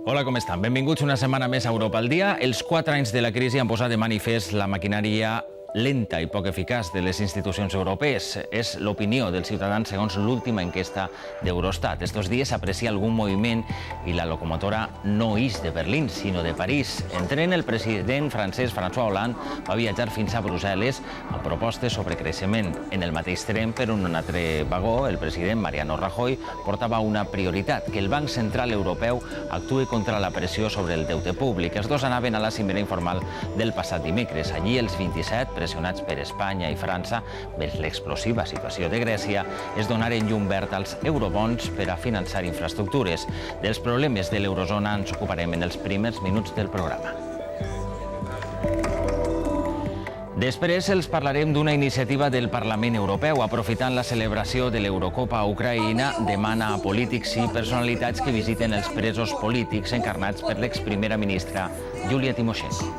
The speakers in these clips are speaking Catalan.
Hola, com estan? Benvinguts una setmana més a Europa al dia. Els 4 anys de la crisi han posat de manifest la maquinària lenta i poc eficaç de les institucions europees. És l'opinió dels ciutadans segons l'última enquesta d'Eurostat. Estos dies s'aprecia algun moviment i la locomotora no ix de Berlín, sinó de París. Entrent, el president francès François Hollande va viatjar fins a Brussel·les amb propostes sobre creixement. En el mateix tren, per un altre vagó, el president Mariano Rajoy portava una prioritat, que el Banc Central Europeu actuï contra la pressió sobre el deute públic. Els dos anaven a la cimera informal del passat dimecres. Allí els 27, pressionats per Espanya i França, vers l'explosiva situació de Grècia, es donaren llum verd als eurobons per a finançar infraestructures. Dels problemes de l'eurozona ens ocuparem en els primers minuts del programa. Després els parlarem d'una iniciativa del Parlament Europeu. Aprofitant la celebració de l'Eurocopa a Ucraïna, demana a polítics i personalitats que visiten els presos polítics encarnats per l'exprimera ministra Yulia Tymoshenko.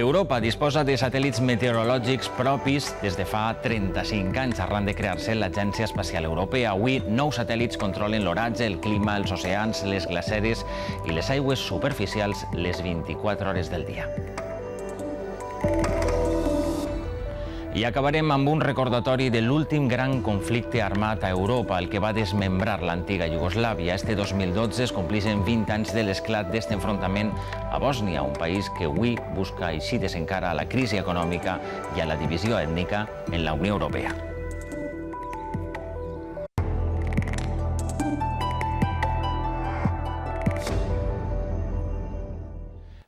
Europa disposa de satèl·lits meteorològics propis des de fa 35 anys, arran de crear-se l'Agència Espacial Europea. Avui, 9 satèl·lits controlen l'oratge, el clima, els oceans, les glaceres i les aigües superficials les 24 hores del dia. I acabarem amb un recordatori de l'últim gran conflicte armat a Europa, el que va desmembrar l'antiga Iugoslàvia. Este 2012 es complixen 20 anys de l'esclat d'este enfrontament a Bòsnia, un país que avui busca eixir desencara a la crisi econòmica i a la divisió ètnica en la Unió Europea.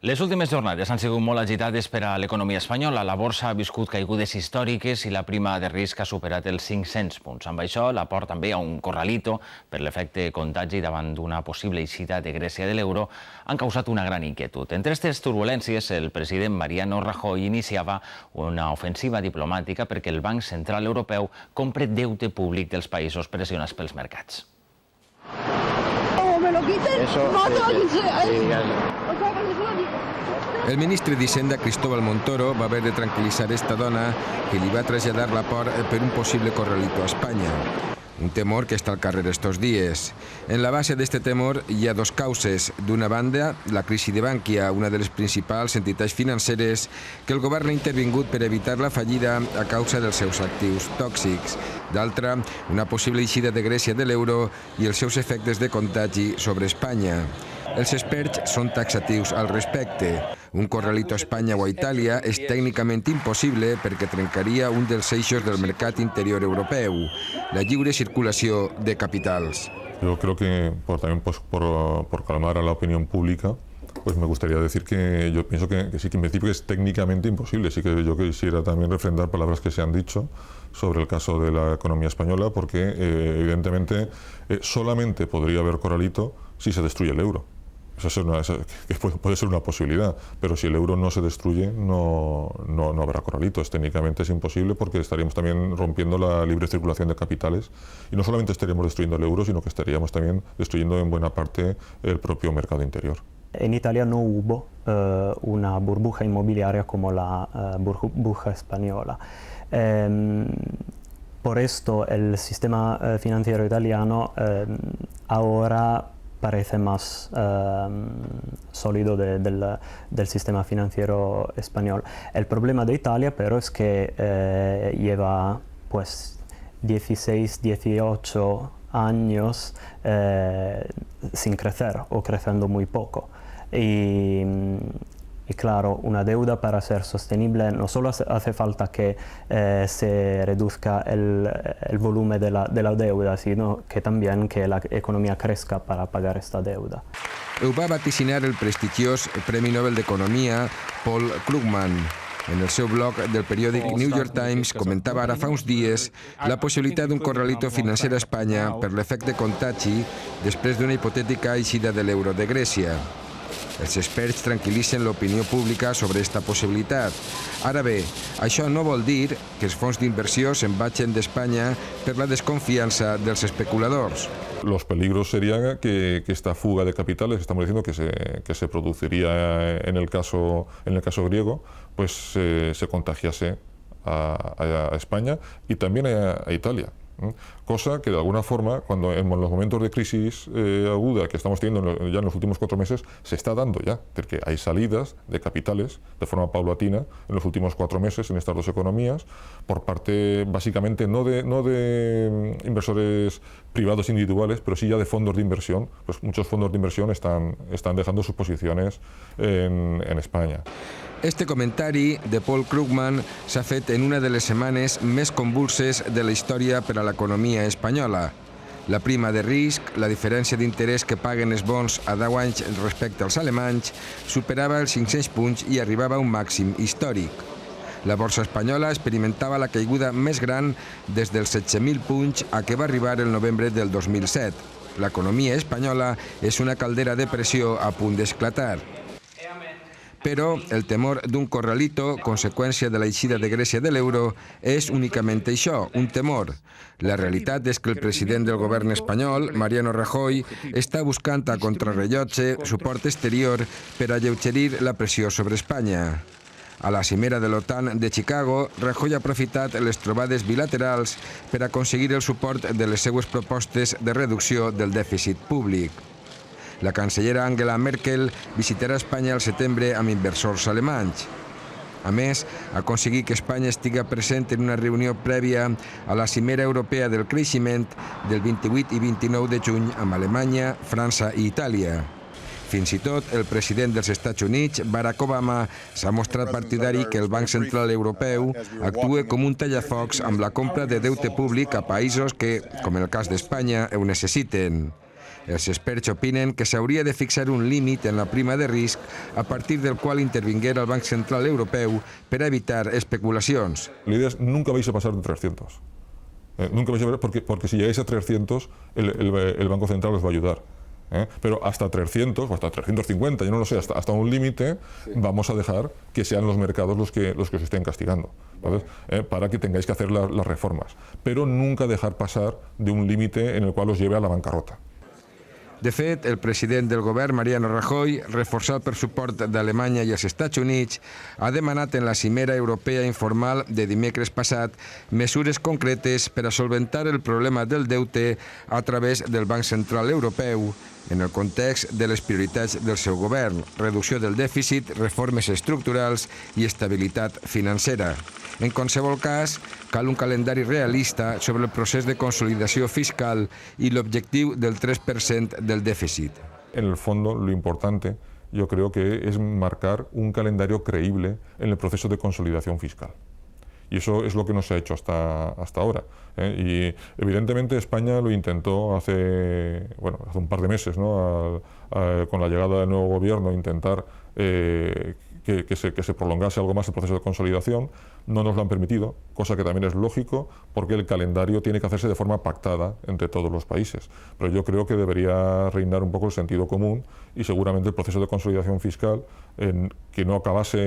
Les últimes jornades han sigut molt agitades per a l'economia espanyola. La borsa ha viscut caigudes històriques i la prima de risc ha superat els 500 punts. Amb això, l'aport també a un corralito per l'efecte contagi davant d'una possible eixida de Grècia de l'euro han causat una gran inquietud. Entre aquestes turbulències, el president Mariano Rajoy iniciava una ofensiva diplomàtica perquè el Banc Central Europeu compre deute públic dels països pressionats pels mercats. El ministre d'Hisenda, Cristóbal Montoro, va haver de tranquil·litzar esta dona que li va traslladar la por per un possible corralito a Espanya. Un temor que està al carrer estos dies. En la base d'este temor hi ha dos causes. D'una banda, la crisi de Bankia, una de les principals entitats financeres que el govern ha intervingut per evitar la fallida a causa dels seus actius tòxics. D'altra, una possible eixida de Grècia de l'euro i els seus efectes de contagi sobre Espanya. Els experts són taxatius al respecte. Un corralito a Espanya o a Itàlia és tècnicament impossible perquè trencaria un dels eixos del mercat interior europeu, la lliure circulació de capitals. Yo creo que también por calmar a la opinión pública, pues me gustaría decir que yo pienso que sí, que en principio es técnicamente imposible. Sí que yo quisiera también refrendar palabras que se han dicho sobre el caso de la economía española, porque evidentemente solamente podría haber corralito si se destruye el euro. Eso puede ser una posibilidad, pero si el euro no se destruye, no habrá corralitos. Técnicamente es imposible porque estaríamos también rompiendo la libre circulación de capitales y no solamente estaríamos destruyendo el euro, sino que estaríamos también destruyendo en buena parte el propio mercado interior. En Italia no hubo una burbuja inmobiliaria como la burbuja española. Por esto el sistema financiero italiano ahora parece más sólido del sistema financiero español. El problema de Italia, pero, es que lleva pues 16, 18 años sin crecer o creciendo muy poco. Y claro, una deuda para ser sostenible no solo hace falta que se reduzca el volumen de la deuda, sino que también que la economía crezca para pagar esta deuda. Ho va vaticinar el prestigiós Premi Nobel d'Economia Paul Krugman. En el seu blog del periòdic New York Times comentava ara fa uns dies la possibilitat d'un corralito financer a Espanya per l'efecte contagi després d'una hipotètica eixida de l'euro de Grècia. Els experts tranquil·litzen l'opinió pública sobre esta possibilitat. Ara bé, això no vol dir que els fons d'inversió se'n vagin d'Espanya per la desconfiança dels especuladors. Los peligros serían que esta fuga de capitales, estamos diciendo que se produciría en el caso griego, pues se contagiase a España y también a Italia. Cosa que de alguna forma, cuando en los momentos de crisis aguda que estamos teniendo ya en los últimos 4 meses, se está dando ya, porque hay salidas de capitales de forma paulatina en los últimos 4 meses en estas dos economías, por parte básicamente no de inversores privados individuales, pero sí ya de fondos de inversión. Pues muchos fondos de inversión están dejando sus posiciones en Espanya. Este comentari de Paul Krugman s'ha fet en una de les setmanes més convulses de la història per a l'economia espanyola. La prima de risc, la diferència d'interès que paguen els bons a 10 anys respecte als alemanys, superava els 500 punts i arribava a un màxim històric. La borsa espanyola experimentava la caiguda més gran des dels 16.000 punts a què va arribar el novembre del 2007. L'economia espanyola és una caldera de pressió a punt d'esclatar. Però el temor d'un corralito, conseqüència de l'eixida de Grècia de l'euro, és únicament això, un temor. La realitat és que el president del govern espanyol, Mariano Rajoy, està buscant a contrarrellotge suport exterior per alleugerir la pressió sobre Espanya. A la cimera de l'OTAN de Chicago, Rajoy ha aprofitat les trobades bilaterals per aconseguir el suport de les seues propostes de reducció del dèficit públic. La cancellera Angela Merkel visitarà Espanya al setembre amb inversors alemanys. A més, aconseguir que Espanya estigui present en una reunió prèvia a la cimera europea del creixement del 28 i 29 de juny amb Alemanya, França i Itàlia. Fins i tot, el president dels Estats Units, Barack Obama, s'ha mostrat partidari que el Banc Central Europeu actuï com un tallafocs amb la compra de deute públic a països que, com el cas d'Espanya, ho necessiten. Els experts opinen que s'hauria de fixar un límit en la prima de risc a partir del qual intervinguera el Banc Central Europeu per evitar especulacions. La idea es nunca vais a pasar de 300. Nunca vais a ver, porque si llegáis a 300, el Banco Central os va a ayudar. Pero hasta 300 o hasta 350, yo no lo sé, hasta un límite, vamos a dejar que sean los mercados los que os estén castigando, ¿sabes? Para que tengáis que hacer las reformas. Pero nunca dejar pasar de un límite en el cual os lleve a la bancarrota. De fet, el president del govern, Mariano Rajoy, reforçat per suport d'Alemanya i els Estats Units, ha demanat en la cimera europea informal de dimecres passat mesures concretes per a solventar el problema del deute a través del Banc Central Europeu, en el context de les prioritats del seu govern, reducció del dèficit, reformes estructurals i estabilitat financera. En qualsevol cas, cal un calendari realista sobre el procés de consolidació fiscal y el objetivo del 3% del déficit. En el fondo, lo importante, yo creo que es marcar un calendario creíble en el proceso de consolidación fiscal. Y eso es lo que no se ha hecho hasta ahora. Y evidentemente España lo intentó hace un par de meses, ¿no? Con la llegada del nuevo gobierno, intentar que se prolongase algo más el proceso de consolidación. No nos lo han permitido, cosa que también es lógico, porque el calendario tiene que hacerse de forma pactada entre todos los países. Pero yo creo que debería reinar un poco el sentido común y seguramente el proceso de consolidación fiscal, que no acabase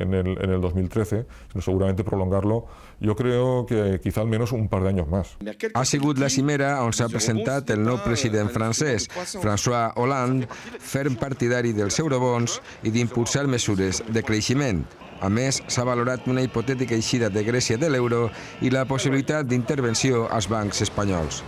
en el 2013, sino seguramente prolongarlo, yo creo que quizá al menos un par de años más. Ha sigut la cimera on s'ha presentat el nou president francès, François Hollande, ferm partidari dels eurobons i d'impulsar mesures de creixement. A més, s'ha valorat una hipotètica eixida de Grècia de l'euro i la possibilitat d'intervenció als bancs espanyols.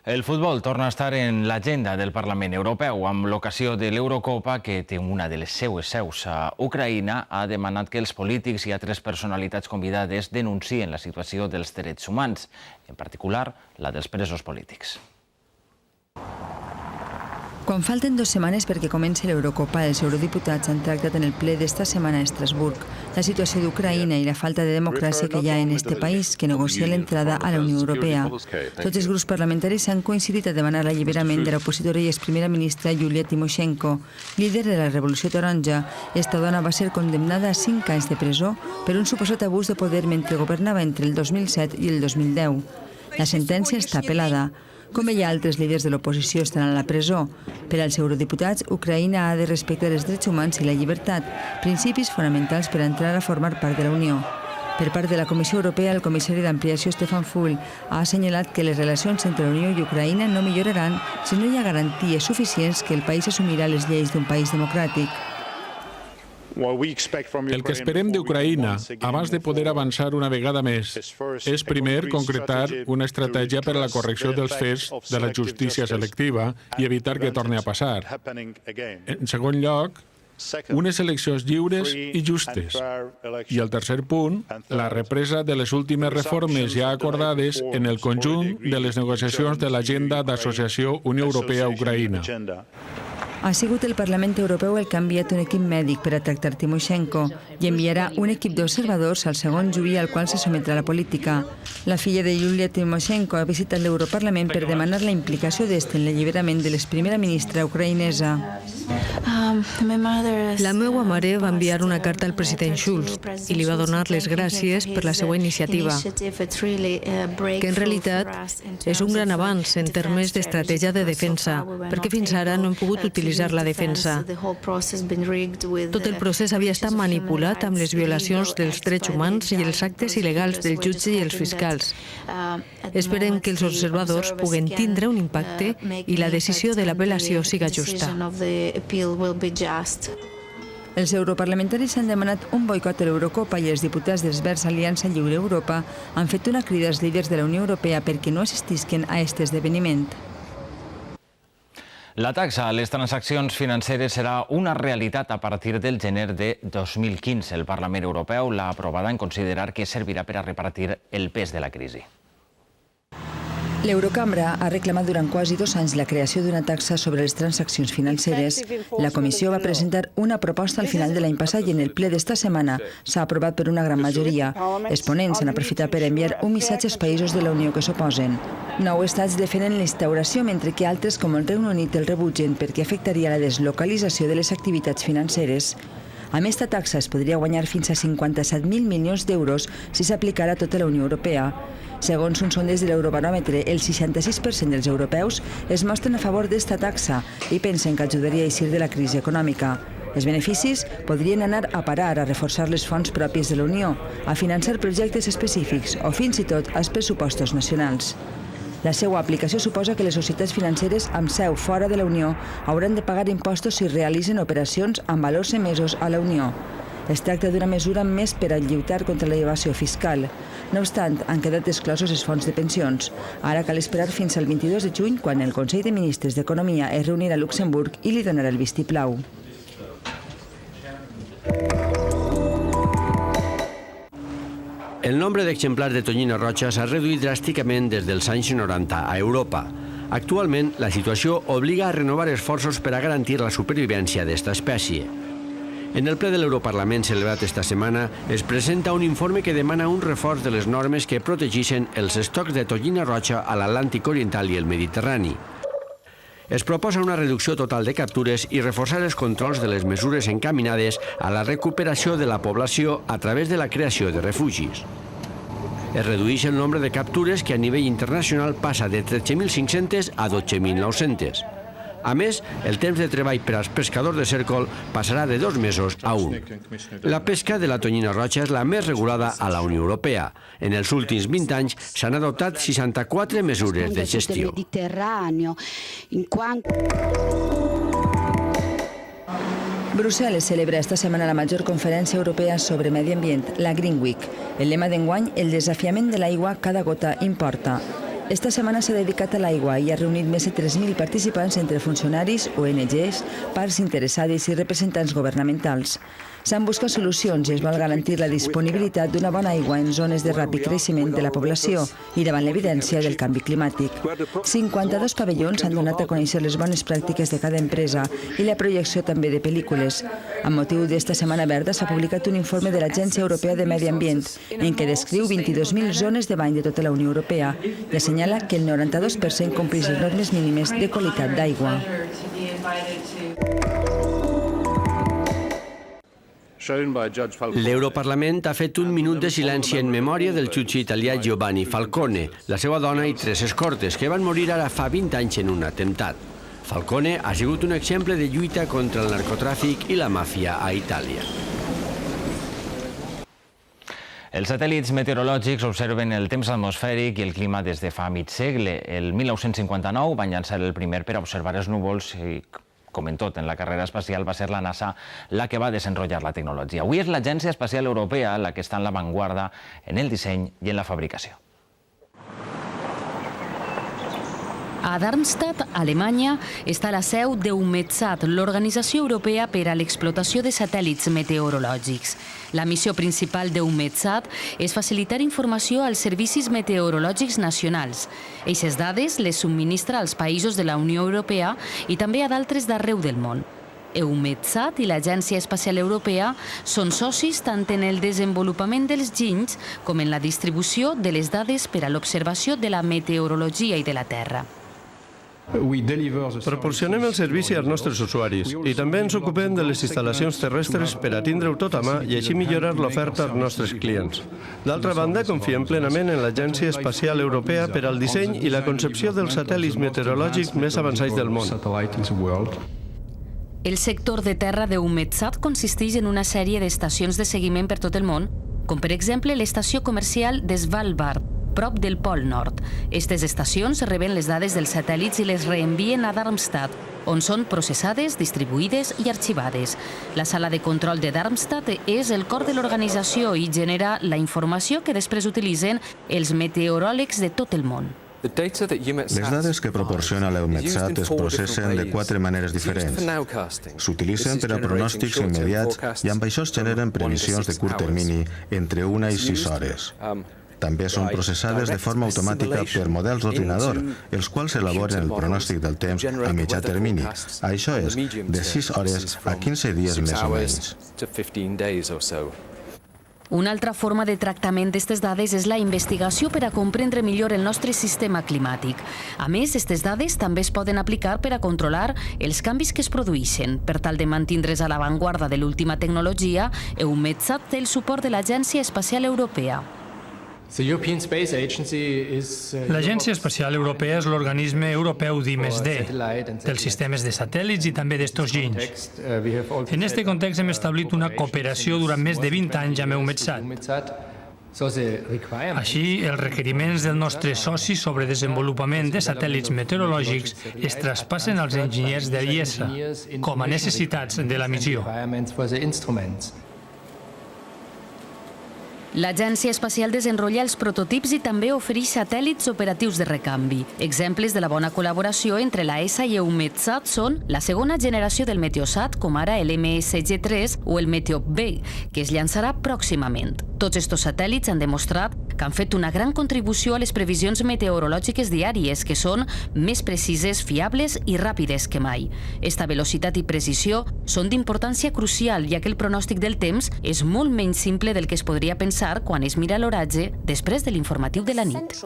El futbol torna a estar en l'agenda del Parlament Europeu. Amb l'ocasió de l'Eurocopa, que té una de les seues seus a Ucraïna, ha demanat que els polítics i altres personalitats convidades denuncien la situació dels drets humans, en particular la dels presos polítics. Quan falten 2 setmanes perquè comenci l'Eurocopa, els eurodiputats han tractat en el ple d'esta setmana a Estrasburg la situació d'Ucraïna i la falta de democràcia que hi ha en este país, que negocia l'entrada a la Unió Europea. Tots els grups parlamentaris han coincidit a demanar l'alliberament de l'opositora i ex-primera ministra Yulia Tymoshenko, líder de la Revolució Taronja. Esta dona va ser condemnada a 5 anys de presó per un suposat abús de poder mentre governava entre el 2007 i el 2010. La sentència està apel·lada. Com ella, altres líders de l'oposició estan a la presó. Per als eurodiputats, Ucraïna ha de respectar els drets humans i la llibertat, principis fonamentals per entrar a formar part de la Unió. Per part de la Comissió Europea, el comissari d'Ampliació Stefan Füle ha assenyalat que les relacions entre la Unió i Ucraïna no milloraran si no hi ha garanties suficients que el país assumirà les lleis d'un país democràtic. El que esperem d'Ucraïna, abans de poder avançar una vegada més, és primer concretar una estratègia per a la correcció dels fets de la justícia selectiva i evitar que torni a passar. En segon lloc, unes eleccions lliures i justes. I el tercer punt, la represa de les últimes reformes ja acordades en el conjunt de les negociacions de l'agenda d'associació Unió Europea-Ucraïna. Ha sigut el Parlament Europeu el que ha enviat un equip mèdic per a tractar Timoshenko i enviarà un equip d'observadors al segon juí al qual se sometrà la política. La filla de Yulia Timoshenko ha visitat l'Europarlament per demanar la implicació d'este en l'alliberament de l'exprimera ministra ucraïnesa. La meva mare va enviar una carta al president Schulz i li va donar les gràcies per la seva iniciativa, que en realitat és un gran avanç en termes d'estratègia de defensa, perquè fins ara no hem pogut utilitzar la defensa. Tot el procés havia estat manipulat amb les violacions dels drets humans i els actes il·legals del jutge i els fiscals. Esperem que els observadors puguen tindre un impacte i la decisió de l'apel·lació siga justa. Els europarlamentaris han demanat un boicot a l'Eurocopa i els diputats dels Verds Aliança Lliure Europa han fet una crida als líders de la Unió Europea perquè no assistisquen a aquest esdeveniment. La taxa a les transaccions financeres serà una realitat a partir del gener de 2015. El Parlament Europeu l'ha aprovada en considerar que servirà per a repartir el pes de la crisi. L'Eurocambra ha reclamat durant quasi 2 anys la creació d'una taxa sobre les transaccions financeres. La Comissió va presentar una proposta al final de l'any passat i en el ple d'esta setmana s'ha aprovat per una gran majoria. Els ponents han aprofitat per enviar un missatge als països de la Unió que s'oposen. 9 estats defenen l'instauració, mentre que altres, com el Regne Unit, el rebutgen perquè afectaria la deslocalització de les activitats financeres. Amb aquesta taxa es podria guanyar fins a 57.000 milions d'euros si s'aplicara a tota la Unió Europea. Segons un sondeix de l'Eurobaròmetre, el 66% dels europeus es mostren a favor d'esta taxa i pensen que ajudaria a eixir de la crisi econòmica. Els beneficis podrien anar a parar a reforçar les fonts pròpies de la Unió, a finançar projectes específics o fins i tot als pressupostos nacionals. La seva aplicació suposa que les societats financeres amb seu fora de la Unió hauran de pagar impostos si realitzen operacions amb valors emesos a la Unió. Es tracta d'una mesura més per a lluitar contra l'evasió fiscal. No obstant, han quedat exclosos els fons de pensions. Ara cal esperar fins al 22 de juny, quan el Consell de Ministres d'Economia es reunirà a Luxemburg i li donarà el vistiplau. El nombre d'exemplars de tonyina roja s'ha reduït dràsticament des dels anys 90 a Europa. Actualment, la situació obliga a renovar esforços per a garantir la supervivència d'esta espècie. En el ple de l'Europarlament celebrat esta setmana es presenta un informe que demana un reforç de les normes que protegeixen els estocs de tonyina roja a l'Atlàntic Oriental i el Mediterrani. Es proposa una reducció total de captures i reforçar els controls de les mesures encaminades a la recuperació de la població a través de la creació de refugis. Es redueix el nombre de captures que a nivell internacional passa de 13.500 a 12.900. A més, el temps de treball per als pescadors de cèrcol passarà de 2 mesos a 1. La pesca de la tonyina roja és la més regulada a la Unió Europea. En els últims 20 anys s'han adoptat 64 mesures de gestió. Brussel·les celebra esta setmana la major conferència europea sobre medi ambient, la Green Week. El lema d'enguany, el desafiament de l'aigua, cada gota importa. Esta setmana s'ha dedicat a l'aigua i ha reunit més de 3.000 participants entre funcionaris, ONGs, parts interessades i representants governamentals. S'han buscat solucions i es vol garantir la disponibilitat d'una bona aigua en zones de ràpid creixement de la població i davant l'evidència del canvi climàtic. 52 pavellons han donat a conèixer les bones pràctiques de cada empresa i la projecció també de pel·lícules. Amb motiu d'esta Setmana Verda s'ha publicat un informe de l'Agència Europea de Medi Ambient en què descriu 22.000 zones de bany de tota la Unió Europea i assenyala que el 92% compleix les normes mínimes de qualitat d'aigua. L'Europarlament ha fet un minut de silenci en memòria del jutge italià Giovanni Falcone, la seva dona i 3 escortes, que van morir ara fa 20 anys en un atemptat. Falcone ha sigut un exemple de lluita contra el narcotràfic i la màfia a Itàlia. Els satèl·lits meteorològics observen el temps atmosfèric i el clima des de fa mig segle. El 1959 van llançar el primer per a observar els núvols i Com en tot en la carrera espacial, va ser la NASA la que va desenrotllar la tecnologia. Avui és l'Agència Espacial Europea la que està en l'avantguarda en el disseny i en la fabricació. A Darmstadt, Alemanya, està la seu d'EUMETSAT, l'Organització Europea per a l'Explotació de Satèl·lits Meteorològics. La missió principal d'EUMETSAT és facilitar informació als servicis meteorològics nacionals. Aquestes dades les subministra als països de la Unió Europea i també a d'altres d'arreu del món. EUMETSAT i l'Agència Espacial Europea són socis tant en el desenvolupament dels ginys com en la distribució de les dades per a l'observació de la meteorologia i de la Terra. Proporcionem el servici als nostres usuaris i també ens ocupem de les instal·lacions terrestres per a tindre-ho tot a mà i així millorar l'oferta als nostres clients. D'altra banda, confiem plenament en l'Agència Espacial Europea per al disseny i la concepció dels satèl·lits meteorològics més avançats del món. El sector de terra d'EUMETSAT consisteix en una sèrie d'estacions de seguiment per tot el món, com per exemple l'estació comercial de Svalbard, prop del Pol Nord. Aquestes estacions reben les dades dels satèl·lits i les reenvien a Darmstadt, on són processades, distribuïdes i arxivades. La sala de control de Darmstadt és el cor de l'organització i genera la informació que després utilitzen els meteoròlegs de tot el món. Les dades que proporciona l'EUMETSAT es processen de 4 maneres diferents. S'utilitzen per a pronòstics immediats i amb això es generen previsions de curt termini entre 1 i 6 hores. També són processades de forma automàtica per models d'ordinador, els quals elaboren el pronòstic del temps a mitjà termini. Això és, de 6 hores a 15 dies més o menys. Una altra forma de tractament d'aquestes dades és la investigació per a comprendre millor el nostre sistema climàtic. A més, aquestes dades també es poden aplicar per a controlar els canvis que es produeixen. Per tal de mantindre's a l'avantguarda de l'última tecnologia, EUMETSAT té el suport de l'Agència Espacial Europea. L'Agència Espacial Europea és l'organisme europeu d'I+D, dels sistemes de satèl·lits i també d'estos ginys. En aquest context hem establit una cooperació durant més de 20 anys amb EUMETSAT. Així, els requeriments dels nostres socis sobre desenvolupament de satèl·lits meteorològics es traspassen als enginyers de l'IESA, com a necessitats de la missió. L'Agència Espacial desenrotlla els prototips i també ofereix satèl·lits operatius de recanvi. Exemples de la bona col·laboració entre la ESA i EUMETSAT són la segona generació del Meteosat, com ara el MSG-3 o el Meteop-B, que es llançarà pròximament. Tots estos satèl·lits han demostrat que han fet una gran contribució a les previsions meteorològiques diàries, que són més precises, fiables i ràpides que mai. Esta velocitat i precisió són d'importància crucial, ja que el pronòstic del temps és molt menys simple del que es podria pensar quan es mira l'oratge després de l'informatiu de la nit.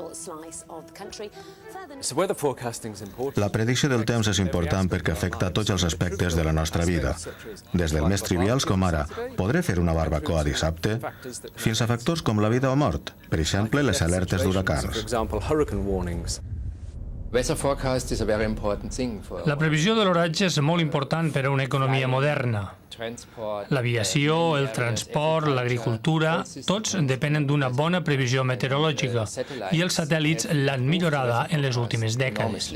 La predicció del temps és important perquè afecta tots els aspectes de la nostra vida, des dels més trivials com ara podré fer una barbacoa dissabte, fins a factors com la vida o mort, per exemple les alertes d'huracans. La previsió de l'oratge és molt important per a una economia moderna. L'aviació, el transport, l'agricultura, tots depenen d'una bona previsió meteorològica i els satèl·lits l'han millorada en les últimes dècades.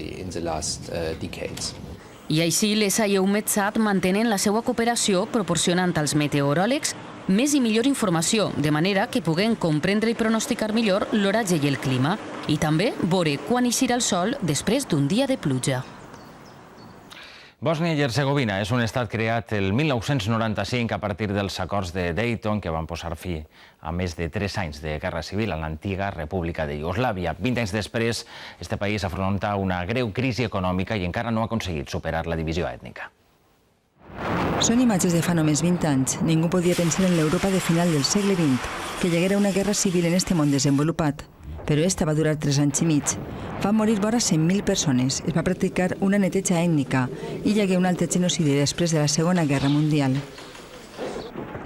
I així, l'ESA i EUMETSAT mantenen la seva cooperació proporcionant als meteoròlegs més i millor informació, de manera que puguem comprendre i pronosticar millor l'oratge i el clima, i també veure quan eixirà el sol després d'un dia de pluja. Bòsnia i Hercegovina és un estat creat el 1995 a partir dels acords de Dayton que van posar fi a més de 3 anys de guerra civil a l'antiga República de Iugoslàvia. 20 anys després, este país afronta una greu crisi econòmica i encara no ha aconseguit superar la divisió ètnica. Són imatges de fa només 20 anys. Ningú podia pensar en l'Europa de final del segle XX, que hi haguera una guerra civil en este món desenvolupat. Però esta va durar 3 anys i mig. Van morir vora 100.000 persones, es va practicar una neteja ètnica i hi hagué un altre genocidi després de la Segona Guerra Mundial.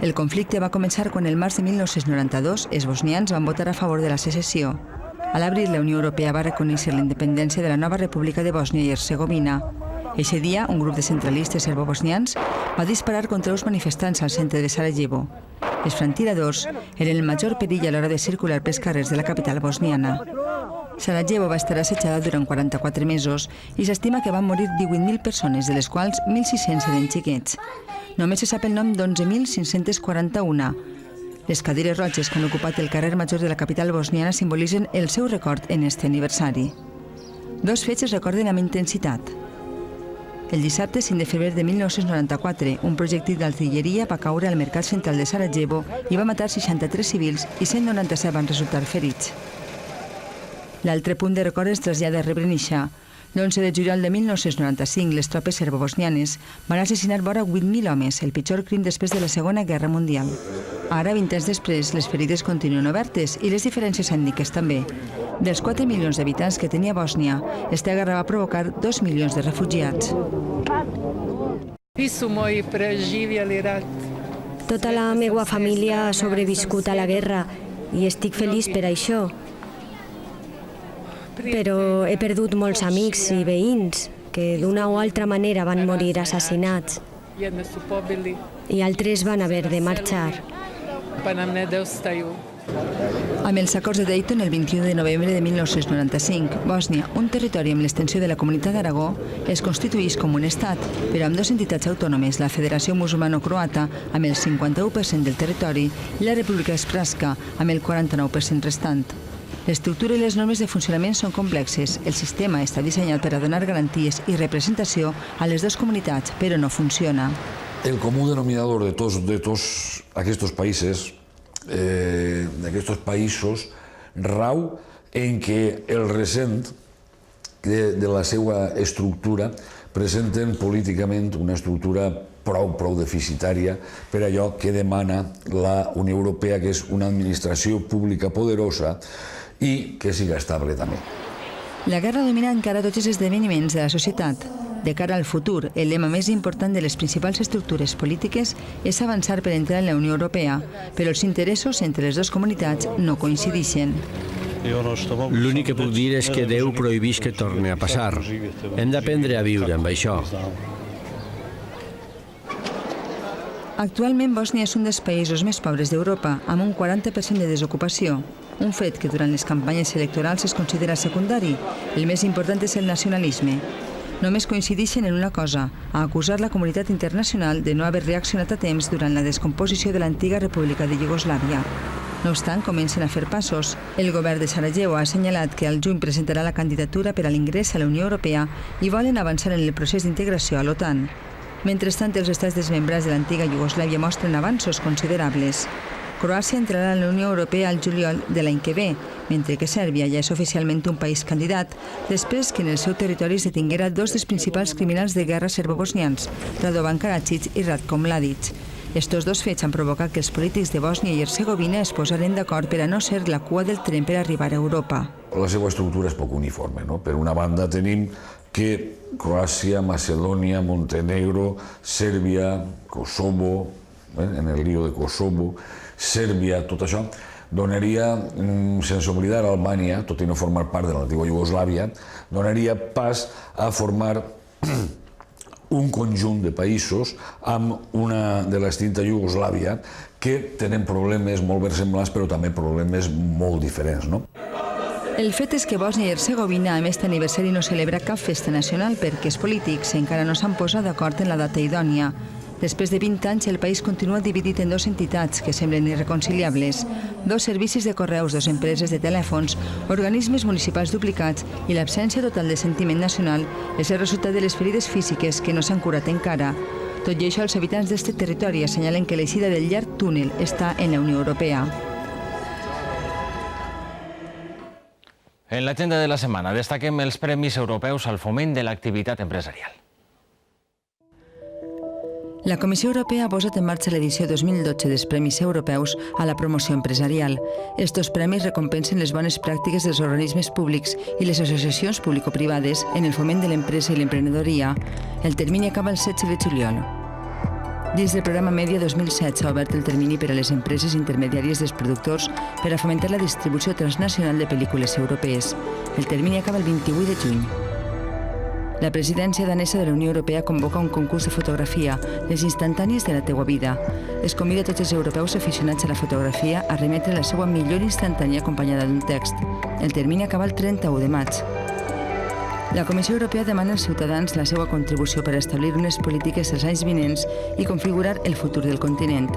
El conflicte va començar quan el març de 1992 els bosnians van votar a favor de la secessió. A l'abril, la Unió Europea va reconèixer la independència de la nova República de Bòsnia i Hercegovina. Eixe dia, un grup de centralistes serbo-bosnians va disparar contra els manifestants al centre de Sarajevo. Els franctiradors eren el major perill a l'hora de circular pels carrers de la capital bosniana. Sarajevo va estar assetjada durant 44 mesos i s'estima que van morir 18.000 persones, de les quals 1.600 eren xiquets. Només se sap el nom d'11.541. Les cadires roges que han ocupat el carrer major de la capital bosniana simbolitzen el seu record en este aniversari. Dos fets es recorden amb intensitat. El dissabte 5 de febrer de 1994, un projectil d'artilleria va caure al mercat central de Sarajevo i va matar 63 civils i 197 van resultar ferits. L'altre punt de record es trasllada a Srebrenica. L'11 de juliol de 1995, les tropes serbobosnianes van assassinar vora 8.000 homes, el pitjor crim després de la Segona Guerra Mundial. Ara, 20 anys després, les ferides continuen obertes i les diferències ètniques també. Dels 4 milions d'habitants que tenia Bòsnia, esta guerra va provocar 2 milions de refugiats. Tota la meva família ha sobreviscut a la guerra i estic feliç per això. Però he perdut molts amics i veïns que d'una o altra manera van morir assassinats i altres van haver de marxar. Amb els acords de Dayton, el 21 de novembre de 1995, Bòsnia, un territori amb l'extensió de la Comunitat d'Aragó, es constituïx com un estat, però amb dues entitats autònomes, la Federació Musulmano-Croata, amb el 51% del territori, i la República Srpska, amb el 49% restant. L'estructura i les normes de funcionament són complexes. El sistema està dissenyat per a donar garanties i representació a les dues comunitats, però no funciona. El comú denominador de tots aquests països rau en què el recent de la seva estructura presenten políticament una estructura prou deficitària per allò que demana la Unió Europea, que és una administració pública poderosa i que siga estable també. La guerra domina encara tots els esdeveniments de la societat. De cara al futur, el lema més important de les principals estructures polítiques és avançar per entrar en la Unió Europea, però els interessos entre les dues comunitats no coincideixen. L'únic que puc dir és que Déu prohibeix que torni a passar. Hem d'aprendre a viure amb això. Actualment, Bòsnia és un dels països més pobres d'Europa, amb un 40% de desocupació. Un fet que durant les campanyes electorals es considera secundari. El més important és el nacionalisme. Només coincideixen en una cosa, a acusar la comunitat internacional de no haver reaccionat a temps durant la descomposició de l'antiga República de Iugoslàvia. No obstant, comencen a fer passos. El govern de Sarajevo ha assenyalat que al juny presentarà la candidatura per a l'ingrés a la Unió Europea i volen avançar en el procés d'integració a l'OTAN. Mentrestant, els estats desmembrats de l'antiga Iugoslàvia mostren avanços considerables. Croàcia entrarà a la Unió Europea al juliol de l'any que ve, mentre que Sèrbia ja és oficialment un país candidat, després que en el seu territori es detinguera dos dels principals criminals de guerra serbobosnians, Radovan Karadzic i Ratko Mladic. Estos dos fets han provocat que els polítics de Bòsnia i Hercegovina es posaren d'acord per a no ser la cua del tren per arribar a Europa. La seva estructura és poc uniforme. Per una banda tenim que Croàcia, Macedònia, Montenegro, Sèrbia, Kosovo, en el lío de Kosovo, Sèrbia, tot això, donaria, sense oblidar Albània, tot i no formar part de l'antiga Iugoslàvia, donaria pas a formar un conjunt de països amb una de l'extinta Iugoslàvia que tenen problemes molt versemblants però també problemes molt diferents. El fet és que Bòsnia i Hercegovina amb aquest aniversari no celebra cap festa nacional perquè els polítics encara no s'han posat d'acord en la data idònia. Després de 20 anys, el país continua dividit en dues entitats que semblen irreconciliables, dos servicis de correus, dues empreses de telèfons, organismes municipals duplicats i l'absència total de sentiment nacional és el resultat de les ferides físiques que no s'han curat encara. Tot i això, els habitants d'aquest territori assenyalen que l'eixida del llarg túnel està en la Unió Europea. En l'agenda de la setmana destaquem els Premis Europeus al foment de l'activitat empresarial. La Comissió Europea ha posat en marxa l'edició 2012 dels Premis Europeus a la promoció empresarial. Estos premis recompensen les bones pràctiques dels organismes públics i les associacions público-privades en el foment de l'empresa i l'emprenedoria. El termini acaba el 16 de juliol. Dins del programa Media 2007 s'ha obert el termini per a les empreses intermediàries dels productors per a fomentar la distribució transnacional de pel·lícules europees. El termini acaba el 28 de juny. La presidència danesa de la Unió Europea convoca un concurs de fotografia, les instantànies de la teua vida. Es convida a tots els europeus aficionats a la fotografia a remetre la seva millor instantània acompanyada d'un text. El termini acaba el 31 de maig. La Comissió Europea demana als ciutadans la seva contribució per establir unes polítiques els anys vinents i configurar el futur del continent.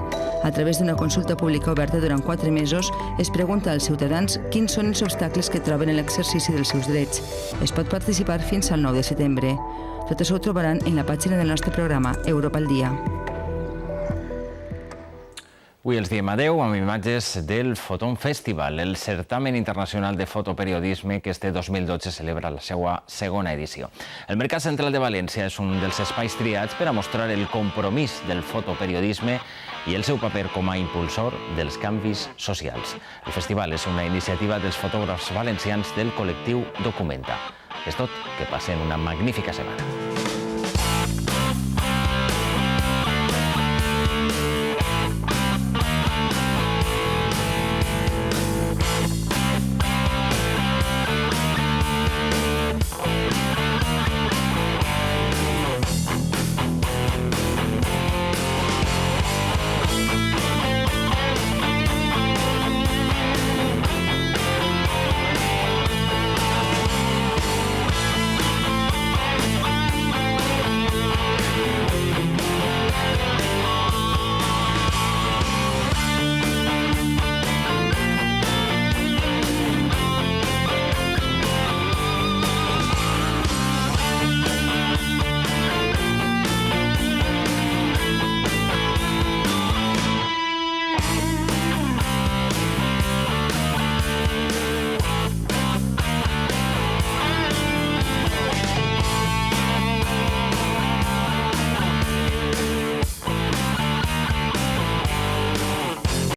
A través d'una consulta pública oberta durant 4 mesos, es pregunta als ciutadans quins són els obstacles que troben en l'exercici dels seus drets. Es pot participar fins al 9 de setembre. Tot això ho trobaran en la pàgina del nostre programa Europa al dia. Avui els diem adeu amb imatges del Photon Festival, el certamen internacional de fotoperiodisme que este 2012 celebra la seva segona edició. El Mercat Central de València és un dels espais triats per a mostrar el compromís del fotoperiodisme i el seu paper com a impulsor dels canvis socials. El festival és una iniciativa dels fotògrafs valencians del col·lectiu Documenta. És tot, que passen una magnífica setmana.